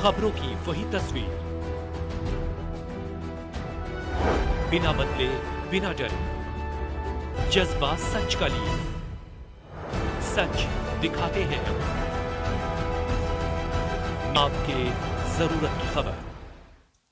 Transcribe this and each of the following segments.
खबरों की वही तस्वीर, बिना बदले बिना डरे, जज्बा सच का लिए, सच दिखाते हैं आपके जरूरत की खबर।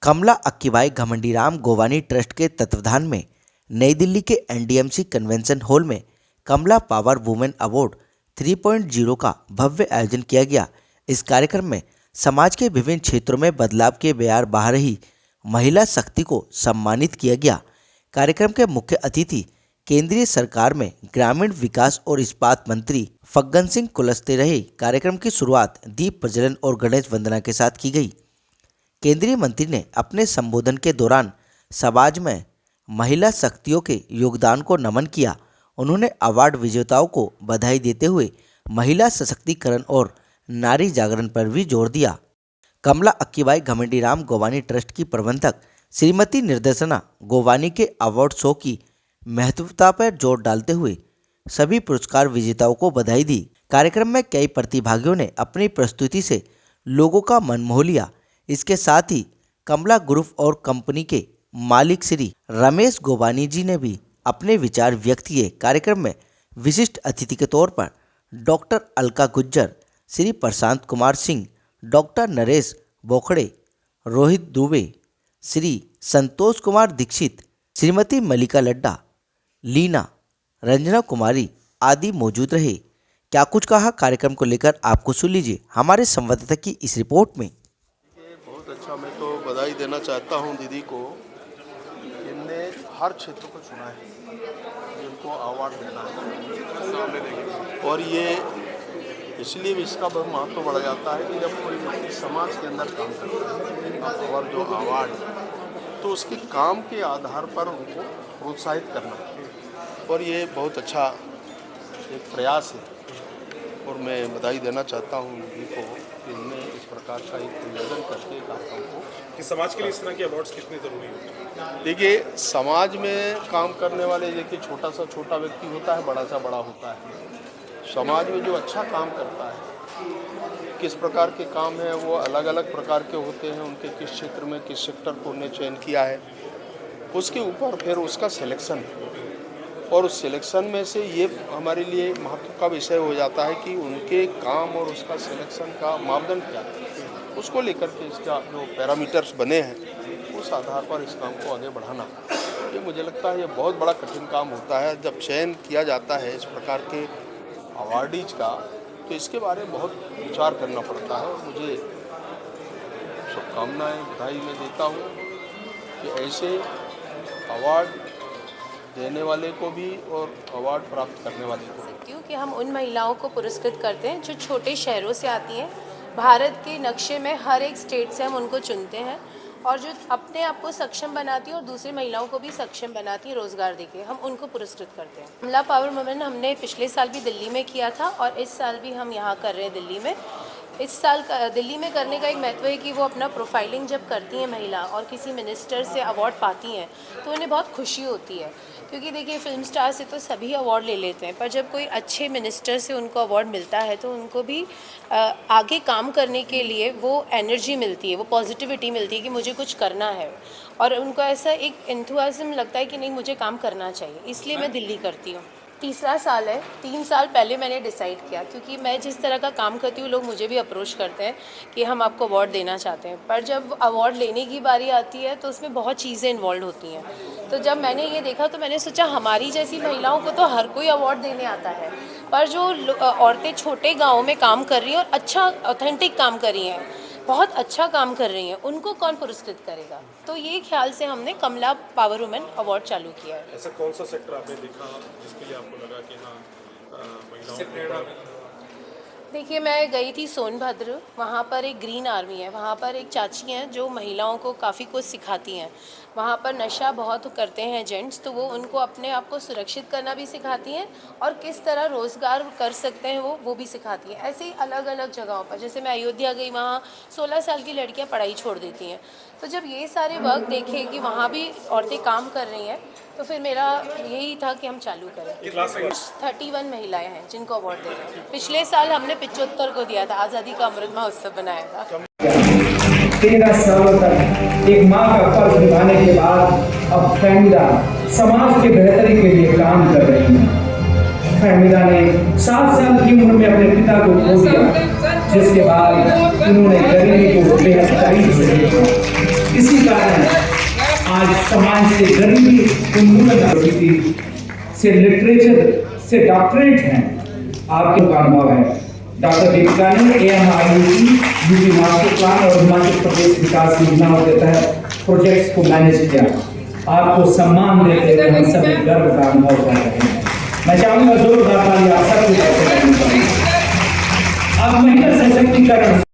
कमला अक्कीबाई घमंडीराम गोवानी ट्रस्ट के तत्वाधान में नई दिल्ली के एनडीएमसी कन्वेंशन हॉल में कमला पावर वुमेन अवार्ड 3.0 का भव्य आयोजन किया गया। इस कार्यक्रम में समाज के विभिन्न क्षेत्रों में बदलाव के बयार बहा रही महिला शक्ति को सम्मानित किया गया। कार्यक्रम के मुख्य अतिथि केंद्रीय सरकार में ग्रामीण विकास और इस्पात मंत्री फग्गन सिंह कुलस्ते रहे। कार्यक्रम की शुरुआत दीप प्रज्वलन और गणेश वंदना के साथ की गई। केंद्रीय मंत्री ने अपने संबोधन के दौरान समाज में महिला शक्तियों के योगदान को नमन किया। उन्होंने अवार्ड विजेताओं को बधाई देते हुए महिला सशक्तिकरण और नारी जागरण पर भी जोर दिया। कमला अक्कीबाई घमंडीराम गोवानी ट्रस्ट की प्रबंधक श्रीमती निर्देशना गोवानी के अवार्ड शो की महत्वता पर जोर डालते हुए सभी पुरस्कार विजेताओं को बधाई दी। कार्यक्रम में कई प्रतिभागियों ने अपनी प्रस्तुति से लोगों का मन मोह लिया। इसके साथ ही कमला ग्रुप और कंपनी के मालिक श्री रमेश गोवानी जी ने भी अपने विचार व्यक्त किए। कार्यक्रम में विशिष्ट अतिथि के तौर पर डॉक्टर अलका गुज्जर, श्री प्रशांत कुमार सिंह, डॉक्टर नरेश बोखड़े, रोहित दुबे, श्री संतोष कुमार दीक्षित, श्रीमती मलिका लड्डा, लीना, रंजना कुमारी आदि मौजूद रहे। क्या कुछ कहा कार्यक्रम को लेकर आपको सुन लीजिए हमारे संवाददाता की इस रिपोर्ट में। बहुत अच्छा, मैं तो बधाई देना चाहता हूं दीदी को। इनने हर क्षेत्र को चुना है, जिनको अवार्ड देना है, और ये इसलिए भी इसका बहुत महत्व बढ़ जाता है कि जब कोई व्यक्ति समाज के अंदर काम करता है और जो अवार्ड, तो उसके काम के आधार पर उनको प्रोत्साहित करना, और ये बहुत अच्छा एक प्रयास है। और मैं बधाई देना चाहता हूँ दीदी को कि इन्होंने इस प्रकार का एक निवेदन करके कार्यक्रम को कि समाज के लिए इस तरह के अवार्ड्स कितने ज़रूरी हैं। देखिए, समाज में काम करने वाले, देखिए छोटा सा छोटा व्यक्ति होता है, बड़ा सा बड़ा होता है। समाज में जो अच्छा काम करता है, किस प्रकार के काम है वो अलग अलग प्रकार के होते हैं। उनके किस क्षेत्र में किस सेक्टर को उन्हें चयन किया है, उसके ऊपर फिर उसका सिलेक्शन है, और उस सिलेक्शन में से ये हमारे लिए महत्व का विषय हो जाता है कि उनके काम और उसका सिलेक्शन का मापदंड क्या है, उसको लेकर के इसका जो पैरामीटर्स बने हैं उस आधार पर इस काम को आगे बढ़ाना, ये मुझे लगता है ये बहुत बड़ा कठिन काम होता है। जब चयन किया जाता है इस प्रकार के अवार्डीज का, तो इसके बारे में बहुत विचार करना पड़ता है। और मुझे शुभकामनाएँ, बधाई मैं देता हूँ कि ऐसे अवार्ड देने वाले को भी और अवार्ड प्राप्त करने वाले को भी। क्योंकि हम उन महिलाओं को पुरस्कृत करते हैं जो छोटे शहरों से आती हैं। भारत के नक्शे में हर एक स्टेट से हम उनको चुनते हैं, और जो अपने आप को सक्षम बनाती है और दूसरी महिलाओं को भी सक्षम बनाती है रोज़गार देके, हम उनको पुरस्कृत करते हैं। कमला पावर वुमेन हमने पिछले साल भी दिल्ली में किया था, और इस साल भी हम यहाँ कर रहे हैं दिल्ली में। इस साल दिल्ली में करने का एक महत्व है कि वो अपना प्रोफाइलिंग जब करती हैं महिला और किसी मिनिस्टर से अवार्ड पाती हैं तो उन्हें बहुत खुशी होती है। क्योंकि देखिए, फिल्म स्टार से तो सभी अवार्ड ले लेते हैं, पर जब कोई अच्छे मिनिस्टर से उनको अवार्ड मिलता है तो उनको भी आगे काम करने के लिए वो एनर्जी मिलती है, वो पॉजिटिविटी मिलती है कि मुझे कुछ करना है, और उनको ऐसा एक एंथुसियाज्म लगता है कि नहीं, मुझे काम करना चाहिए। इसलिए मैं दिल्ली करती हूँ। तीसरा साल है। 3 साल पहले मैंने डिसाइड किया, क्योंकि मैं जिस तरह का काम करती हूँ लोग मुझे भी अप्रोच करते हैं कि हम आपको अवार्ड देना चाहते हैं, पर जब अवार्ड लेने की बारी आती है तो उसमें बहुत चीज़ें इन्वॉल्व होती हैं। तो जब मैंने ये देखा तो मैंने सोचा हमारी जैसी महिलाओं को तो हर कोई अवार्ड देने आता है, पर जो औरतें छोटे गाँव में काम कर रही हैं और अच्छा ऑथेंटिक काम कर रही हैं, बहुत अच्छा काम कर रही हैं, उनको कौन पुरस्कृत करेगा। तो ये ख्याल से हमने कमला पावर वुमेन अवार्ड चालू किया है। ऐसा कौन सा सेक्टर आपने देखा जिसके लिए आपको लगा कि हाँ महिलाओं को? देखिए, मैं गई थी सोनभद्र, वहाँ पर एक ग्रीन आर्मी है, वहाँ पर एक चाची हैं जो महिलाओं को काफ़ी कुछ सिखाती हैं। वहाँ पर नशा बहुत करते हैं जेंट्स, तो वो उनको अपने आप को सुरक्षित करना भी सिखाती हैं और किस तरह रोज़गार कर सकते हैं वो भी सिखाती हैं। ऐसे ही अलग अलग जगहों पर, जैसे मैं अयोध्या गई, वहाँ 16 साल की लड़कियाँ पढ़ाई छोड़ देती हैं। तो जब ये सारे वर्क देखे कि वहाँ भी औरतें काम कर रही हैं, तो फिर मेरा यही था कि हम चालू करें। 31 महिलाएं हैं जिनको अवार्ड दे रहे हैं। पिछले साल हमने 75 को दिया था, आज़ादी का अमृत महोत्सव बनाया था। 13 सालों तक एक माँ का फर्ज निभाने के बाद अब फहमीदा समाज के बेहतरी के लिए काम कर रही हैं। फहमीदा ने 7 साल की उम्र में अपने पिता को खो दिया, जिसके बाद उन्होंने गरीबी को बेहद करीब से देखा। इसी कारण आज समाज से गरीबी उन्मूलन से लिटरेचर से डॉक्टरेट हैं। आपके का अनुभव है। डॉक्टर दीपिका ने AMIUT यूपी मास्टर प्लान और हिमाचल प्रदेश विकास योजनाओं के तहत प्रोजेक्ट्स को मैनेज किया। आपको सम्मान देते हुए हम सभी गर्व का अनुभव कर रहे हैं। मैं चाहूंगा जोरदार ताली आप सबको। अब महिला सशक्तिकरण